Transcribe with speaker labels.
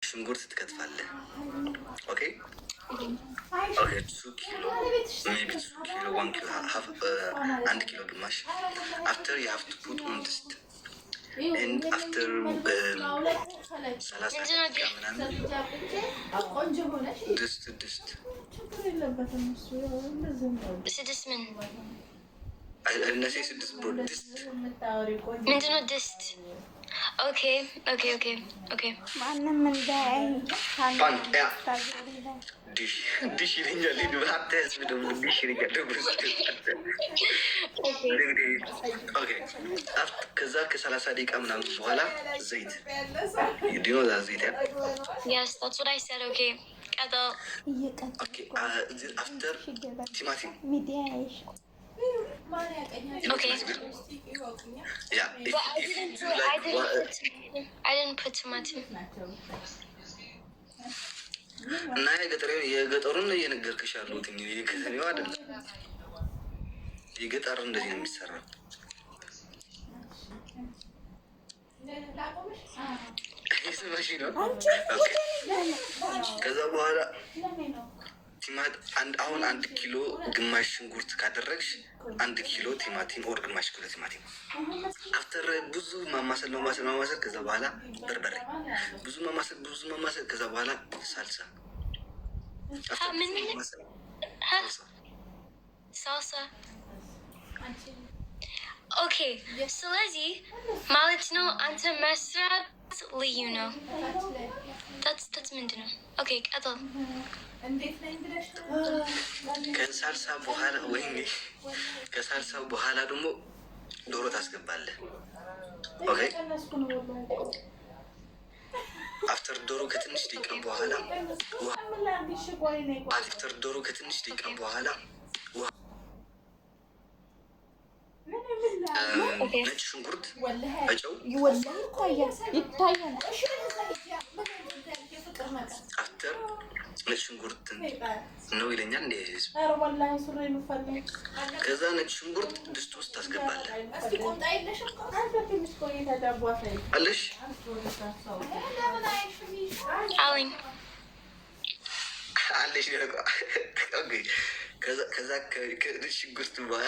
Speaker 1: ሽንኩርት ትከትፋለህ። ኦኬ ኦኬ 2 ኪሎ ሜቢ 2 ኪሎ 1 ኪሎ ሀፍ 1 ኪሎ ግማሽ after you have to put on this and after 30 ምናምን ድስት
Speaker 2: ስድስት ምን
Speaker 1: እነሴ 6 ብሮ ድስት
Speaker 2: ምንድነው ድስት? ኦኬ ኦኬ ኦኬ ኦኬ
Speaker 3: ማንም እንዳይ
Speaker 1: ዲሽ ይለኛል። ህዝብ ደግሞ ዲሽ ይለኛል። ከዛ ከ30 ደቂቃ ምናምን በኋላ ዘይት ዲኖዛ ዘይት
Speaker 2: Yes, that's what I said. Okay, ቀጥል።
Speaker 1: አፍተር ቲማቲም
Speaker 2: Okay.
Speaker 1: Yeah,
Speaker 2: I didn't put tomato.
Speaker 1: እና የገጠሩን እየነገርኩሽ ያለሁት የከተማው አይደለም። የገጠር እንደዚህ ነው የሚሰራው። ከዛ በኋላ አሁን 1 ኪሎ ግማሽ ሽንኩርት ካደረግሽ 1 ኪሎ ቲማቲም ኦር ግማሽ ኪሎ ቲማቲም አፍተር ብዙ ማማሰል ከዛ በኋላ በርበሬ ብዙ ማማሰል ከዛ በኋላ ሳልሳ
Speaker 2: salsa. Okay, ስለዚህ ማለት ነው አንተ መስራት ልዩ ነው። that's ምንድን ነው? ኦኬ ቀጥል።
Speaker 1: ከሳልሳ በኋላ ወይኔ ከሳልሳ በኋላ ደግሞ ዶሮ ታስገባለህ። ኦኬ አፍተር ዶሮ ከትንሽ ደቂቃ በኋላ ነጭ ሽንኩርት በጨው
Speaker 3: ይታያል።
Speaker 1: አፍተር ነጭ ሽንኩርት ነው ይለኛል እንደ ህዝብ። ከዛ ነጭ ሽንኩርት ድስት ውስጥ ታስገባለህ። አለሽ
Speaker 2: አለኝ
Speaker 1: አለሽ ከዛ ከነጭ ሽንኩርት በኋላ